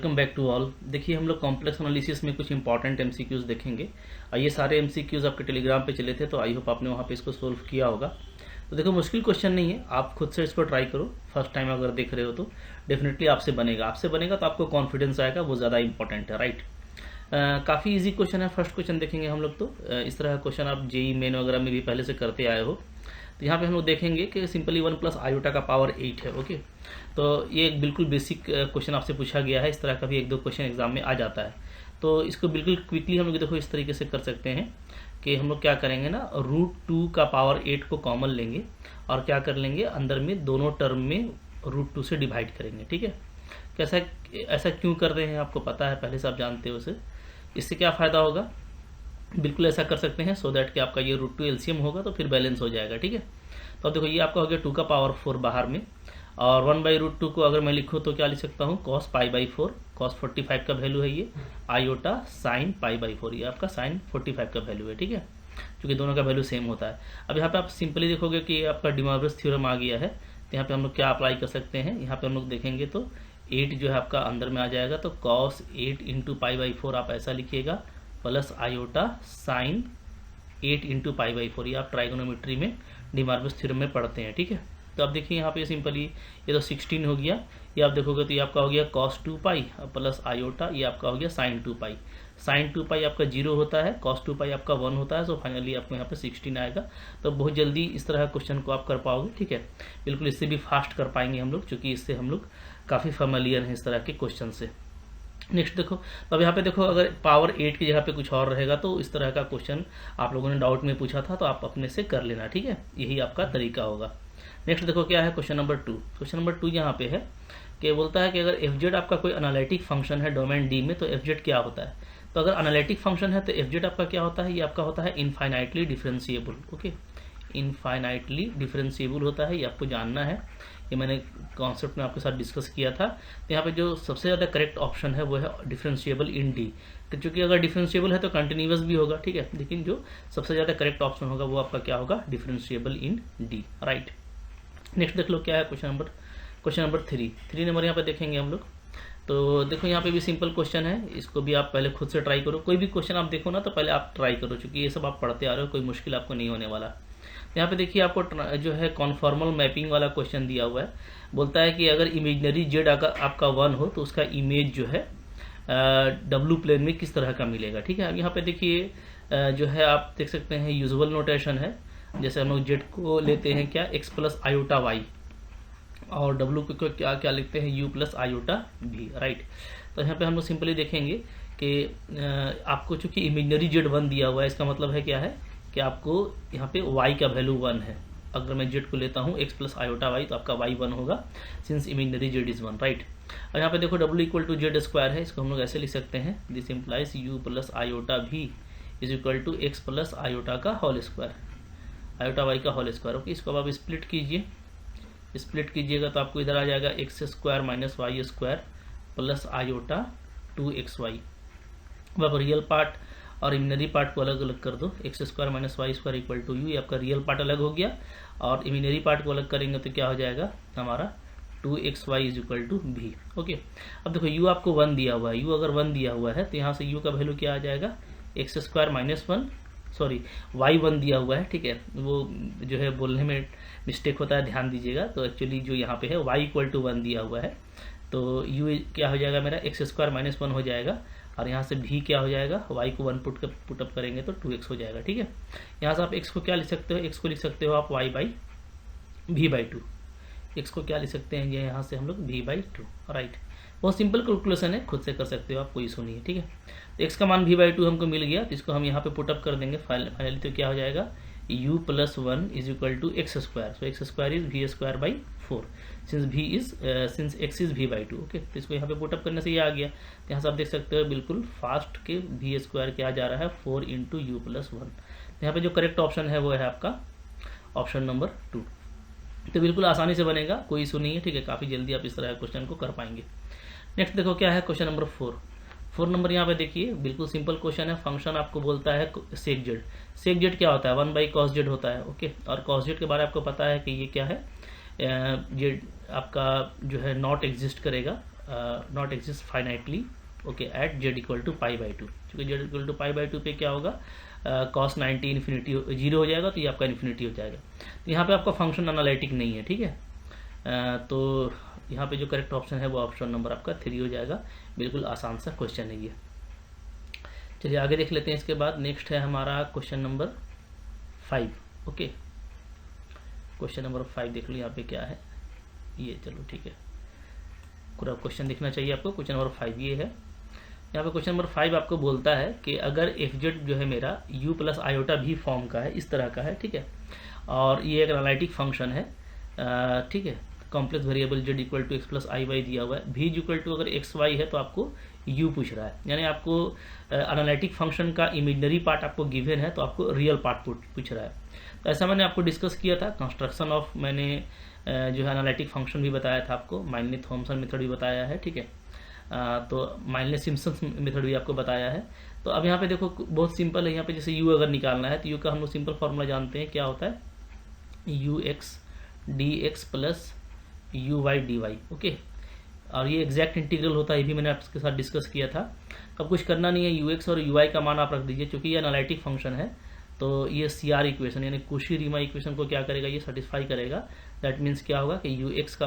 Welcome back to all. देखिए हम लोग कॉम्प्लेक्स एनालिसिस में कुछ इंपॉर्टेंट एमसीक्यूज देखेंगे और ये सारे एमसीक्यूज आपके टेलीग्राम पे चले थे, तो आई होप आपने वहाँ पे इसको सोल्व किया होगा। तो देखो मुश्किल क्वेश्चन नहीं है, आप खुद से इसको ट्राई करो। फर्स्ट टाइम अगर देख रहे हो तो डेफिनेटली आपसे बनेगा तो आपको कॉन्फिडेंस आएगा, वो ज़्यादा इंपॉर्टेंट है, राइट। काफ़ी इजी क्वेश्चन है। फर्स्ट क्वेश्चन देखेंगे हम लोग। तो इस तरह का क्वेश्चन आप जेई मेन वगैरह में भी पहले से करते आए हो। तो यहाँ पे हम लोग देखेंगे कि सिंपली 1 प्लस आयोटा का पावर 8 है। ओके, तो ये एक बिल्कुल बेसिक क्वेश्चन आपसे पूछा गया है। इस तरह का भी एक दो क्वेश्चन एग्जाम में आ जाता है, तो इसको बिल्कुल क्विकली हम लोग देखो इस तरीके से कर सकते हैं कि हम लोग क्या करेंगे ना, √2 का पावर 8 को कॉमन लेंगे और क्या कर लेंगे, अंदर में दोनों टर्म में √2 से डिवाइड करेंगे। ठीक है, कैसा ऐसा क्यों कर रहे हैं आपको पता है, पहले से आप जानते हो उसे। इससे क्या फ़ायदा होगा, बिल्कुल ऐसा कर सकते हैं सो दैट कि आपका ये √2 एलसीएम होगा तो फिर बैलेंस हो जाएगा। ठीक है, तो अब देखो ये आपका हो गया 2 का पावर 4 बाहर में, और 1/√2 को अगर मैं लिखूँ तो क्या लिख सकता हूँ, cos π/4। cos 45 का वैल्यू है ये, आयोटा sin π/4, ये आपका sin 45 का वैल्यू है। ठीक है, क्योंकि दोनों का वैल्यू सेम होता है। अब यहाँ पे आप सिंपली देखोगे कि आपका डिमॉर्गन्स थ्योरम आ गया है, तो यहाँ पे हम लोग क्या अप्लाई कर सकते हैं, यहाँ पे हम लोग देखेंगे तो 8 जो है आपका अंदर में आ जाएगा, तो cos 8 × π/4 आप ऐसा लिखिएगा, प्लस आयोटा साइन 8 × π/4। ये आप ट्राइगोनोमेट्री में डिमॉर्गन्स थ्योरम में पढ़ते हैं। ठीक है, तो अब देखिए यहाँ पे सिंपली ये तो 16 हो गया, ये आप देखोगे तो ये आपका हो गया cos 2π प्लस आयोटा, ये आपका हो गया sin 2π। sin 2π आपका 0 होता है, cos 2π आपका 1 होता है, सो फाइनली आपको यहाँ पे 16 आएगा। तो बहुत जल्दी इस तरह का क्वेश्चन को आप कर पाओगे। ठीक है, बिल्कुल इससे भी फास्ट कर पाएंगे हम लोग, क्योंकि इससे हम लोग काफ़ी फेमिलियर हैं इस तरह के क्वेश्चन से। नेक्स्ट देखो, तो अब यहाँ पे देखो अगर पावर 8 की जगह पे कुछ और रहेगा तो इस तरह का क्वेश्चन आप लोगों ने डाउट में पूछा था, तो आप अपने से कर लेना। ठीक है, यही आपका तरीका होगा। नेक्स्ट देखो क्या है, क्वेश्चन नंबर 2। क्वेश्चन नंबर 2 यहाँ पे है कि बोलता है कि अगर एफ आपका कोई एनालिटिक फंक्शन है डोमेन डी में, तो एफ क्या होता है। तो अगर एनालिटिक फंक्शन है तो एफ आपका क्या होता है, ये आपका होता है infinitely differentiable. Okay, infinitely differentiable होता है, ये आपको जानना है। ये मैंने कॉन्सेप्ट में आपके साथ डिस्कस किया था। तो यहाँ पे जो सबसे ज़्यादा करेक्ट ऑप्शन है वो है डिफरेंशिएबल इन डी। तो चूंकि अगर डिफरेंशिएबल है तो कंटिन्यूअस भी होगा, ठीक है, लेकिन जो सबसे ज़्यादा करेक्ट ऑप्शन होगा वो आपका क्या होगा, डिफरेंशिएबल इन डी, राइट। नेक्स्ट देख लो क्या है, क्वेश्चन नंबर 3 नंबर यहाँ पे देखेंगे हम लोग। तो देखो यहाँ पे भी सिंपल क्वेश्चन है, इसको भी आप पहले खुद से ट्राई करो। कोई भी क्वेश्चन आप देखो ना तो पहले आप ट्राई करो, क्योंकि ये सब आप पढ़ते आ रहे हो, कोई मुश्किल आपको नहीं होने वाला। यहाँ पे देखिए आपको जो है कॉन्फॉर्मल मैपिंग वाला क्वेश्चन दिया हुआ है। बोलता है कि अगर इमेजनरी जेड आपका 1 हो तो उसका इमेज जो है डब्लू प्लेन में किस तरह का मिलेगा। ठीक है, अब यहाँ पे देखिए जो है आप देख सकते हैं यूजुअल नोटेशन है, जैसे हम लोग जेड को लेते हैं क्या, x प्लस आयोटा वाई, और डब्लू को क्या क्या लिखते हैं, u प्लस आयोटा भी, राइट। तो यहाँ पे हम लोग सिंपली देखेंगे कि आपको चूंकि इमेजनरी जेड 1 दिया हुआ है, इसका मतलब है क्या है कि आपको यहाँ पे y का वैल्यू 1 है। अगर मैं जेड को लेता हूँ x प्लस आयोटा वाई, तो आपका y 1 होगा, since imaginary z is 1, right. और यहाँ पे देखो w equal to z square है, इसको हम लोग ऐसे लिख सकते हैं, this implies u plus iota v is equal to x plus iota का होल स्क्वायर, आयोटा वाई का होल स्क्वायर। ओके, इसको अब आप स्प्लिट कीजिए, स्प्लिट कीजिएगा तो आपको इधर आ जाएगा x square minus y square plus iota 2xy। अब आप रियल पार्ट और इमिनरी पार्ट को अलग अलग कर दो, x square minus y square equal to u, ये आपका रियल पार्ट अलग हो गया, और इमिनरी पार्ट को अलग करेंगे तो क्या हो जाएगा हमारा 2xy इज इक्वल टू भी। ओके, अब देखो u आपको 1 दिया हुआ है, u अगर 1 दिया हुआ है तो यहाँ से u का वैल्यू क्या आ जाएगा, x square minus 1, sorry y 1 दिया हुआ है। ठीक है, वो जो है बोलने में मिस्टेक होता है, ध्यान दीजिएगा। तो एक्चुअली जो यहाँ पे है y इक्वल टू 1 दिया हुआ है, तो u क्या हो जाएगा मेरा, एक्स स्क्वायर माइनस 1 हो जाएगा, और यहाँ से भी क्या हो जाएगा, y को 1 पुटअप करेंगे तो 2x हो जाएगा। ठीक है, यहाँ से आप x को क्या लिख सकते हो, x को लिख सकते हो आप y/v/2, x को क्या लिख सकते हैं, ये यहाँ से हम लोग v/2, राइट। बहुत सिंपल कैलकुलेशन है, खुद से कर सकते हो आप, कोई इशू नहीं है। ठीक है, तो x का मान v/2 हमको मिल गया, तो इसको हम यहाँ पे पुटअप कर देंगे फाइनली, तो क्या हो जाएगा u plus 1 is equal to x square, so x square is v square by 4, since x is v/2। Okay, तो इसको यहाँ पे पुटअप करने से ये आ गया। तो यहाँ से आप देख सकते हो बिल्कुल फास्ट के v स्क्वायर क्या जा रहा है 4 इंटू यू प्लस 1। तो यहाँ पे जो करेक्ट ऑप्शन है वो है आपका ऑप्शन नंबर 2। तो बिल्कुल आसानी से बनेगा, कोई इशू नहीं है। ठीक है, काफ़ी जल्दी आप इस तरह के क्वेश्चन को कर पाएंगे। नेक्स्ट देखो क्या है, क्वेश्चन नंबर 4 नंबर यहाँ पे देखिए, बिल्कुल सिंपल क्वेश्चन है। फंक्शन आपको बोलता है सेक जेड। सेक जेड क्या होता है, 1/cos जेड होता है। ओके, और cos जेड के बारे में आपको पता है कि ये क्या है, ये आपका जो है नॉट एग्जिस्ट करेगा not exist finitely okay at z equal to pi by two. क्योंकि z equal to pi by two पे क्या होगा, कॉस 90 इन्फिनिटी 0 हो जाएगा, तो ये आपका इन्फिनिटी हो जाएगा। तो यहाँ पे आपका फंक्शन एनालिटिक नहीं है, ठीक है। तो यहाँ पे जो करेक्ट ऑप्शन है वो ऑप्शन नंबर आपका 3 हो जाएगा। बिल्कुल आसान सा क्वेश्चन है ये। चलिए आगे देख लेते हैं। इसके बाद नेक्स्ट है हमारा question number 5। Okay, question number 5 देख लो यहाँ पे क्या है ये। चलो ठीक है, पूरा क्वेश्चन दिखना चाहिए आपको। क्वेश्चन नंबर 5 ये है। यहाँ पे क्वेश्चन नंबर 5 आपको बोलता है कि अगर एफ जेड जो है मेरा u प्लस आयोटा भी फॉर्म का है, इस तरह का है, ठीक है, और ये एक एनालिटिक फंक्शन है, ठीक है, complex variable z equal to x plus i y दिया हुआ है, भी इक्वल टू अगर एक्स वाई है तो आपको u पूछ रहा है, यानी आपको एनालिटिक फंक्शन का इमेजिनरी पार्ट आपको गिवन है तो आपको रियल पार्ट पूछ रहा है। तो ऐसा मैंने आपको डिस्कस किया था। कंस्ट्रक्शन ऑफ मैंने जो है एनालिटिक फंक्शन भी बताया था आपको, माइनली थॉमसन मेथड भी बताया है, ठीक है, तो माइनली सिम्पसन मेथड भी आपको बताया है। तो अब यहाँ पे देखो बहुत सिंपल है। यहाँ पे जैसे u अगर निकालना है तो u का हम लोग सिंपल फॉर्मूला जानते हैं, क्या होता है, u x d x plus u y d y. Okay, और ये एग्जैक्ट इंटीग्रल होता है, ये भी मैंने आपके साथ डिस्कस किया था। अब कुछ करना नहीं है, यू एक्स और यू वाई का मान आप रख दीजिए। चूंकि ये एनालिटिक फंक्शन है तो ये सी आर इक्वेशन यानी कुशी-रीमान इक्वेशन को क्या करेगा, ये सेटिस्फाई करेगा। दैट मीन्स क्या होगा कि यू एक्स का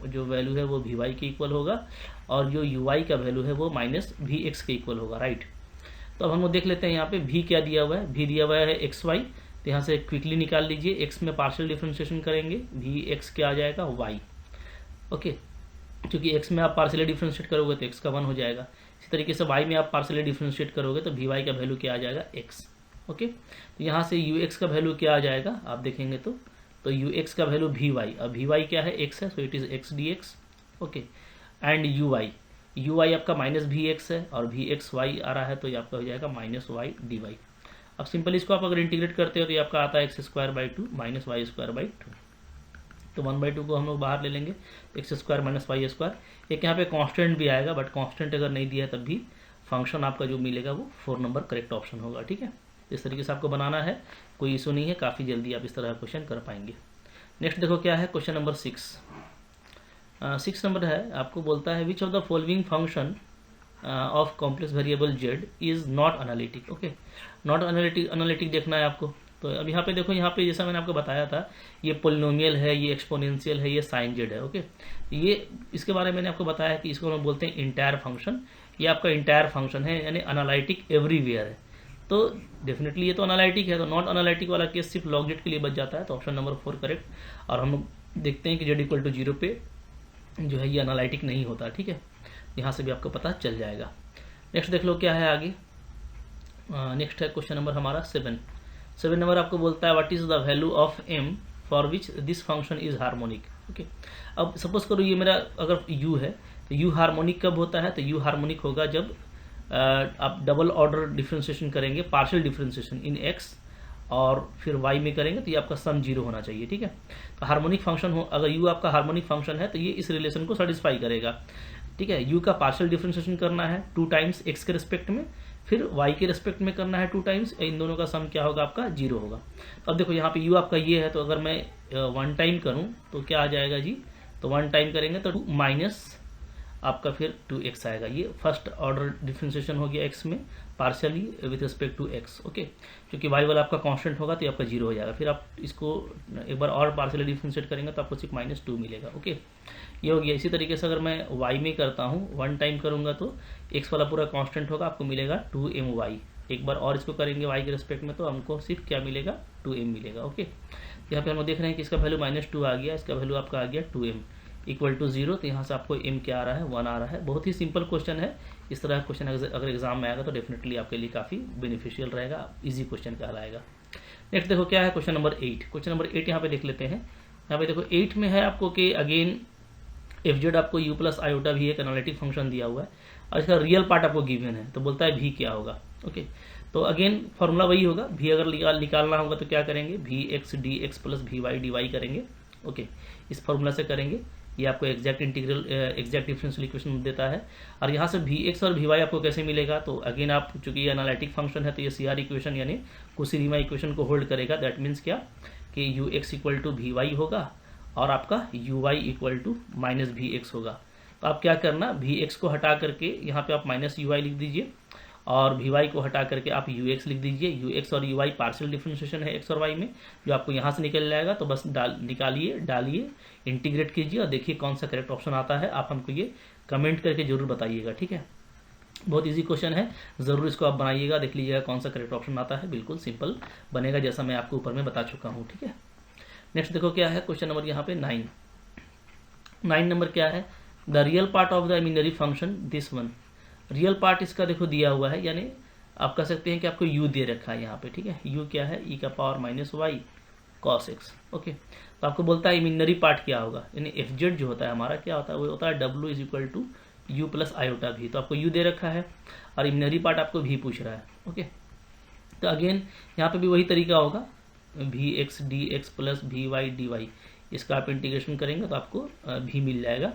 जो वैल्यू है वो वी वाई के इक्वल होगा और जो यू वाई का वैल्यू है वो माइनस वी एक्स के इक्वल होगा, राइट। तो अब हम लोग देख लेते हैं यहाँ पे भी क्या दिया हुआ है। भी दिया हुआ है एक्स वाई, तो यहाँ से क्विकली निकाल लीजिए। एक्स में पार्शियल डिफ्रेंशिएशन करेंगे, भी एक्स क्या आ जाएगा, वाई। ओके, क्योंकि एक्स में आप पार्शियली डिफ्रेंशिएट करोगे तो एक्स का 1 हो जाएगा। इसी तरीके से वाई में आप पार्शियली डिफ्रेंशिएट करोगे तो वी वाई का वैल्यू क्या आ जाएगा, एक्स। ओके, तो यहाँ से यू एक्स का वैल्यू क्या आ जाएगा आप देखेंगे तो यू एक्स का वैल्यू वी वाई, अब वी वाई क्या है, एक्स है, so it is x d x. Okay, and u y आपका माइनस वी एक्स है और वी एक्स वाई आ रहा है, तो ये आपका हो जाएगा माइनस वाई डी वाई। अब सिंपल इसको आप अगर इंटीग्रेट करते हो तो ये आपका आता है x square by 2 minus y square by 2। तो 1/2 को हम लोग बाहर ले लेंगे, x square minus y square. एक यहाँ पे कांस्टेंट भी आएगा, बट कांस्टेंट अगर नहीं दिया है तब भी फंक्शन आपका जो मिलेगा वो 4 नंबर करेक्ट ऑप्शन होगा, ठीक है। इस तरीके से आपको बनाना है, कोई इशू नहीं है, काफ़ी जल्दी आप इस तरह का क्वेश्चन कर पाएंगे। नेक्स्ट देखो क्या है, क्वेश्चन नंबर 6 नंबर है। आपको बोलता है which of the following function of complex variable Z is not analytic. Okay, not analytic देखना है आपको। तो अब यहाँ पे देखो, यहाँ पे जैसा मैंने आपको बताया था, ये पोलिनोमियल है, ये एक्सपोनेंशियल है, ये साइन जेड है। ओके, ये इसके बारे में मैंने आपको बताया कि इसको हम बोलते हैं इंटायर फंक्शन। ये आपका इंटायर फंक्शन है, यानी एनालिटिक एवरीवेयर है। तो डेफिनेटली ये तो एनालिटिक है, तो नॉट एनालिटिक वाला केस सिर्फ लॉग जेड के लिए बच जाता है। तो ऑप्शन नंबर 4 करेक्ट। और हम लोग देखते हैं कि जेड इक्वल टू 0 पे जो है ये एनालिटिक नहीं होता, ठीक है। यहाँ से भी आपको पता चल जाएगा। नेक्स्ट देख लो क्या है आगे। नेक्स्ट है क्वेश्चन नंबर हमारा 7 नंबर। आपको बोलता है what is the value of m for which this function is harmonic. Okay, अब सपोज करो ये मेरा अगर u है तो u हार्मोनिक कब होता है, तो u हार्मोनिक होगा जब आप डबल ऑर्डर डिफ्रेंशिएशन करेंगे, पार्शियल डिफ्रेंशिएशन इन x और फिर y में करेंगे तो ये आपका सम 0 होना चाहिए, ठीक है। तो हार्मोनिक फंक्शन हो, अगर u आपका हार्मोनिक फंक्शन है तो ये इस रिलेशन को सेटिस्फाई करेगा, ठीक है। u का पार्शियल डिफ्रेंशिएशन करना है 2 टाइम्स x के रिस्पेक्ट में, फिर y के रिस्पेक्ट में करना है 2 टाइम्स, इन दोनों का सम क्या होगा आपका 0 होगा। अब देखो यहाँ पे u आपका ये है, तो अगर मैं 1 टाइम करूँ तो क्या आ जाएगा जी, तो 1 टाइम करेंगे तो 2 माइनस आपका फिर 2x आएगा। ये फर्स्ट ऑर्डर डिफ्रेंशिएशन हो गया x में partially with respect to x। Okay, क्योंकि y वाला आपका कांस्टेंट होगा तो ये आपका 0 हो जाएगा। फिर आप इसको एक बार और पार्शियली डिफ्रेंशिएट करेंगे तो आपको सिर्फ -2 मिलेगा। ओके, ये हो गया। इसी तरीके से अगर मैं y में करता हूँ, 1 टाइम करूँगा तो x वाला पूरा कांस्टेंट होगा, आपको मिलेगा 2my। एक बार और इसको करेंगे y के रिस्पेक्ट में तो हमको सिर्फ क्या मिलेगा, 2m मिलेगा। ओके, यहाँ पे हम देख रहे हैं कि इसका वैल्यू -2 आ गया, इसका वैल्यू आपका आ गया 2m इक्वल टू 0। तो यहाँ से आपको m क्या आ रहा है, 1 आ रहा है। बहुत ही सिंपल क्वेश्चन है। इस तरह का क्वेश्चन अगर एग्जाम में आएगा तो डेफिनेटली आपके लिए काफ़ी बेनिफिशियल रहेगा, इजी क्वेश्चन कहलाएगा। नेक्स्ट देखो क्या है, क्वेश्चन नंबर 8। क्वेश्चन नंबर 8 यहाँ पे देख लेते हैं। यहाँ पे देखो 8 में है आपको कि अगेन एफ जेड आपको u प्लस आयोटा भी एक एनालिटिक फंक्शन दिया हुआ है और इसका रियल पार्ट आपको गिवन है। तो बोलता है भी क्या होगा। ओके, तो अगेन फॉर्मूला वही होगा, भी अगर निकालना होगा तो क्या करेंगे, भी एक्स डी एक्स प्लस भी वाई डी वाई करेंगे। ओके, इस फॉर्मूला से करेंगे, ये आपको exact integral exact differential equation देता है। और यहाँ से भी एक्स और भी वाई आपको कैसे मिलेगा, तो अगेन आप चूंकि ये एनालिटिक फंक्शन है तो ये सी आर इक्वेशन यानी कुशी-रीमान इक्वेशन को होल्ड करेगा। दैट मीन्स क्या कि u x equal to v y होगा और आपका u y equal to minus v x होगा। तो आप क्या करना, वी एक्स को हटा करके यहाँ पे आप माइनस यू आई लिख दीजिए और वी वाई को हटा करके आप यू एक्स लिख दीजिए। यू एक्स और यू वाई पार्शियल डिफरेंशिएशन है एक्स और वाई में, जो आपको यहाँ से निकल जाएगा। तो बस निकालिए, डालिए, इंटीग्रेट कीजिए और देखिए कौन सा करेक्ट ऑप्शन आता है। आप हमको ये कमेंट करके जरूर बताइएगा, ठीक है। बहुत इजी क्वेश्चन है, ज़रूर इसको आप बनाइएगा, देख लीजिएगा कौन सा करेक्ट ऑप्शन आता है। बिल्कुल सिंपल बनेगा जैसा मैं आपको ऊपर में बता चुका हूँ, ठीक है। नेक्स्ट देखो क्या है क्वेश्चन नंबर यहाँ पे 9 नंबर क्या है, the real part of the imaginary function this one. Real part इसका देखो दिया हुआ है, यानी आप कह सकते हैं कि आपको u दे रखा है यहाँ पे, ठीक है। u क्या है, e का power minus y cos x, okay. तो आपको बोलता है इमेजिनरी पार्ट क्या होगा, यानी एफ जेड जो होता है हमारा क्या होता है, वो होता है w is equal to u plus iota v. तो आपको u दे रखा है और इमेजिनरी पार्ट आपको v पूछ रहा है, ओके। तो अगेन यहाँ पे भी वही तरीका होगा, v x d x plus v y d y, इसका आप इंटीग्रेशन करेंगे तो आपको भी मिल जाएगा।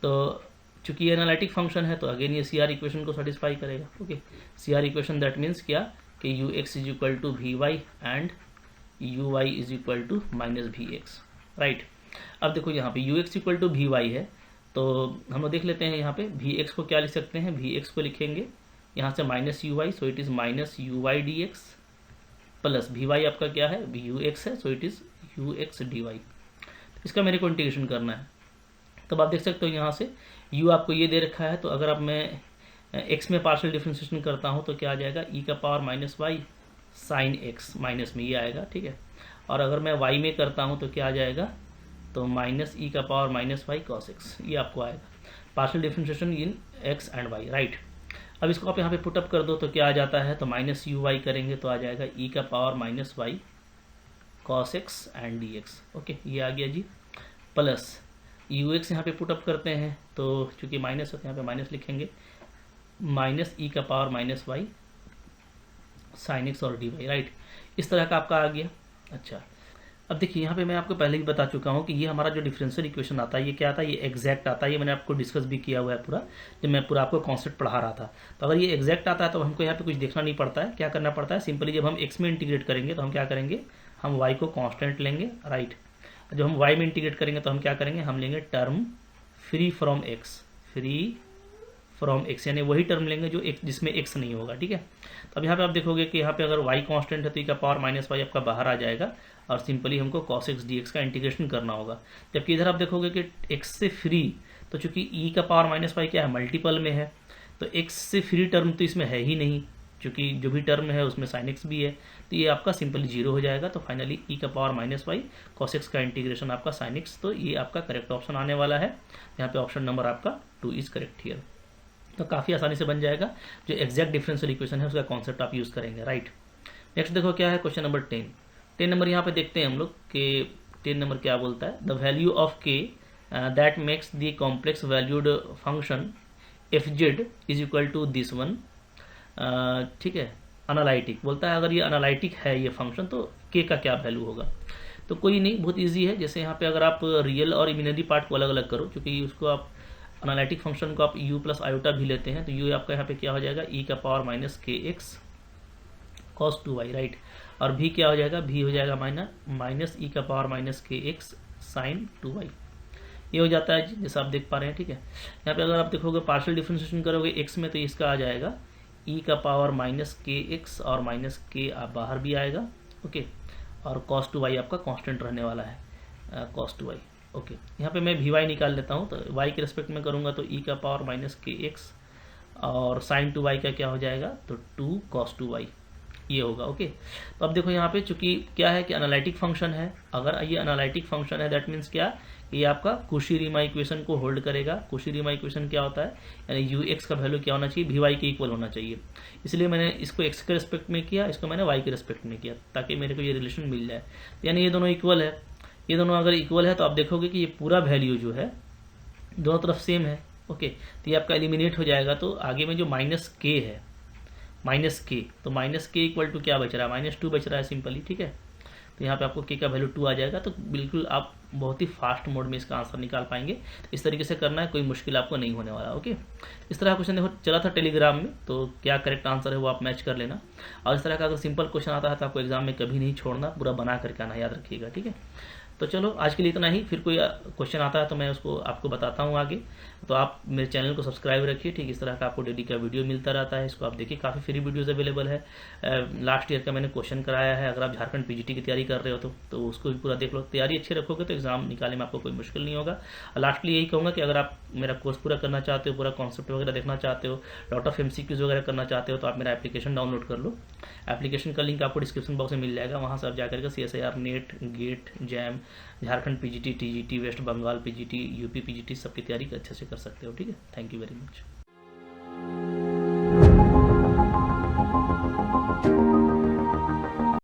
तो चूंकि ये एनालिटिक फंक्शन है तो अगेन ये सी आर इक्वेशन को सेटिस्फाई करेगा, okay. C R equation that means क्या कि u x is equal to v y and u y is equal to minus v x, right. अब देखो यहाँ पे u x equal to v y है, तो हम लोग देख लेते हैं यहाँ पे वी एक्स को क्या लिख सकते हैं, वी एक्स को लिखेंगे यहाँ से minus u y, so it is minus u y d x plus v y आपका क्या है, यू एक्स है, so it is u x d y. इसका मेरे को इंटीग्रेशन करना है। तब आप देख सकते हो यहाँ से u आपको ये दे रखा है, तो अगर अब मैं x में पार्शियल डिफरेंशिएशन करता हूँ तो क्या आ जाएगा, e का power minus y sine x, minus में ये आएगा, ठीक है। और अगर मैं y में करता हूँ तो क्या आ जाएगा, तो माइनस e का power minus y cos x, ये आपको आएगा partial differentiation in x and y, right. अब इसको आप यहाँ पे पुटअप कर दो तो क्या आ जाता है, तो माइनस यू वाई करेंगे तो आ जाएगा e का power minus y cos x and d x, okay, ये आ गया जी। प्लस यू एक्स यहाँ पे पुटअप करते हैं तो चूंकि माइनस है तो यहाँ पे माइनस लिखेंगे, माइनस ई का power minus y sine x और डी वाई, राइट। इस तरह का आपका आ गया। अच्छा, अब देखिए यहाँ पे मैं आपको पहले भी बता चुका हूँ कि ये हमारा जो डिफरेंशियल इक्वेशन आता है ये क्या आता है, ये एग्जैक्ट आता है। ये मैंने आपको डिस्कस भी किया हुआ है पूरा, जब मैं पूरा आपको कॉन्सेप्ट पढ़ा रहा था। तो अगर ये एग्जैक्ट आता है तो हमको यहाँ पे कुछ देखना नहीं पड़ता है। क्या करना पड़ता है, सिंपली जब हम एक्स में इंटीग्रेट करेंगे तो हम क्या करेंगे, हम वाई को कॉन्स्टेंट लेंगे, राइट। जब हम y में इंटीग्रेट करेंगे तो हम क्या करेंगे, हम लेंगे टर्म फ्री फ्रॉम x, यानी वही टर्म लेंगे जो x जिसमें x नहीं होगा, ठीक है। तो अब यहाँ पे आप देखोगे कि यहाँ पे अगर y कांस्टेंट है तो e का पावर माइनस वाई आपका बाहर आ जाएगा और सिंपली हमको cos x dx का इंटीग्रेशन करना होगा। जबकि इधर आप देखोगे कि x से फ्री, तो चूंकि e का पावर माइनस वाई क्या है, मल्टीपल में है, तो x से फ्री टर्म तो इसमें है ही नहीं, क्योंकि जो भी टर्म है उसमें साइन एक्स भी है, तो ये आपका सिंपली जीरो हो जाएगा। तो फाइनली e का power minus y cos x का इंटीग्रेशन आपका साइन एक्स, तो ये आपका करेक्ट ऑप्शन आने वाला है। यहाँ पे ऑप्शन नंबर आपका 2 इज करेक्ट हियर। तो काफ़ी आसानी से बन जाएगा, जो एग्जैक्ट डिफरेंशियल इक्वेशन है उसका कॉन्सेप्ट आप यूज़ करेंगे, राइट। नेक्स्ट देखो क्या है क्वेश्चन नंबर 10 नंबर यहाँ पे देखते हैं हम लोग कि 10 नंबर क्या बोलता है, the value of k that makes the complex valued function f z is equal to this one, ठीक है। एनालिटिक बोलता है, अगर ये एनालिटिक है ये फंक्शन तो k का क्या वैल्यू होगा। तो कोई नहीं, बहुत इजी है। जैसे यहाँ पे अगर आप रियल और इमेजिनरी पार्ट को अलग अलग करो, क्योंकि उसको आप एनालिटिक फंक्शन को आप u प्लस आयोटा भी लेते हैं, तो u आपका यहाँ पे क्या हो जाएगा, e का पावर माइनस के एक्स कॉस 2y, राइट। और v क्या हो जाएगा, v हो जाएगा माइनस e का पावर माइनस के एक्स साइन 2y, ये हो जाता है जैसा आप देख पा रहे हैं, ठीक है। यहाँ पे अगर आप देखोगे पार्शियल डिफरेंशिएशन करोगे x में तो इसका आ जाएगा e का पावर माइनस के एक्स और माइनस के आप बाहर भी आएगा, ओके। और cos 2y आपका कांस्टेंट रहने वाला है, cos 2y, ओके। यहाँ पे मैं भी वाई निकाल लेता हूँ, तो y के रिस्पेक्ट में करूँगा तो e का पावर माइनस के एक्स और साइन 2y का क्या हो जाएगा, तो 2 cos 2y ये होगा, ओके। तो अब देखो यहाँ पे चूंकि क्या है कि एनालिटिक फंक्शन है, अगर ये एनालिटिक फंक्शन है दैट मीन्स क्या, ये आपका कुशी-रीमान इक्वेशन को होल्ड करेगा। कुशी-रीमान इक्वेशन क्या होता है, यानी यू एक्स का वैल्यू क्या होना चाहिए, वी वाई के इक्वल होना चाहिए। इसलिए मैंने इसको एक्स के रिस्पेक्ट में किया, इसको मैंने वाई के रिस्पेक्ट में किया, ताकि मेरे को ये रिलेशन मिल जाए। यानी ये दोनों इक्वल है, ये दोनों अगर इक्वल है तो आप देखोगे कि ये पूरा वैल्यू जो है दोनों तरफ सेम है, ओके। तो ये आपका एलिमिनेट हो जाएगा। तो आगे में जो माइनस के है, माइनस के, तो माइनस के इक्वल टू क्या बच रहा है, -2 बच रहा है सिंपली, ठीक है। तो यहाँ पे आपको के का वैल्यू 2 आ जाएगा। तो बिल्कुल आप बहुत ही फास्ट मोड में इसका आंसर निकाल पाएंगे। इस तरीके से करना है, कोई मुश्किल आपको नहीं होने वाला, ओके। इस तरह का क्वेश्चन देखो चला था टेलीग्राम में, तो क्या करेक्ट आंसर है वो आप मैच कर लेना। और इस तरह का अगर सिंपल क्वेश्चन आता है तो आपको एग्जाम में कभी नहीं छोड़ना, पूरा बना करके आना, याद रखिएगा, ठीक है। तो चलो आज के लिए इतना ही, फिर कोई क्वेश्चन आता है तो मैं उसको आपको बताता हूँ आगे। तो आप मेरे चैनल को सब्सक्राइब रखिए, ठीक इस तरह का आपको डेली का वीडियो मिलता रहता है, इसको आप देखिए, काफ़ी फ्री वीडियोस अवेलेबल है। लास्ट ईयर का मैंने क्वेश्चन कराया है, अगर आप झारखंड पीजीटी की तैयारी कर रहे हो तो उसको भी पूरा देख लो। तैयारी अच्छी रखोगे तो एग्जाम निकालने में आपको कोई मुश्किल नहीं होगा। लास्टली यही कहूँगा कि अगर आप मेरा कोर्स पूरा करना चाहते हो, पूरा कॉन्सेप्ट वगैरह देखना चाहते हो, लॉट ऑफ एमसीक्यूज वगैरह करना चाहते हो, तो आप मेरा एप्लीकेशन डाउनलोड कर लो। एप्लीकेशन का लिंक आपको डिस्क्रिप्शन बॉक्स में मिल जाएगा, वहाँ से आप जाकर के CSIR, NET, GATE, JAM, Jharkhand PGT, TGT, West Bengal PGT, UP PGT सबकी तैयारी अच्छे से कर सकते हो। ठीक है, थैंक यू वेरी मच।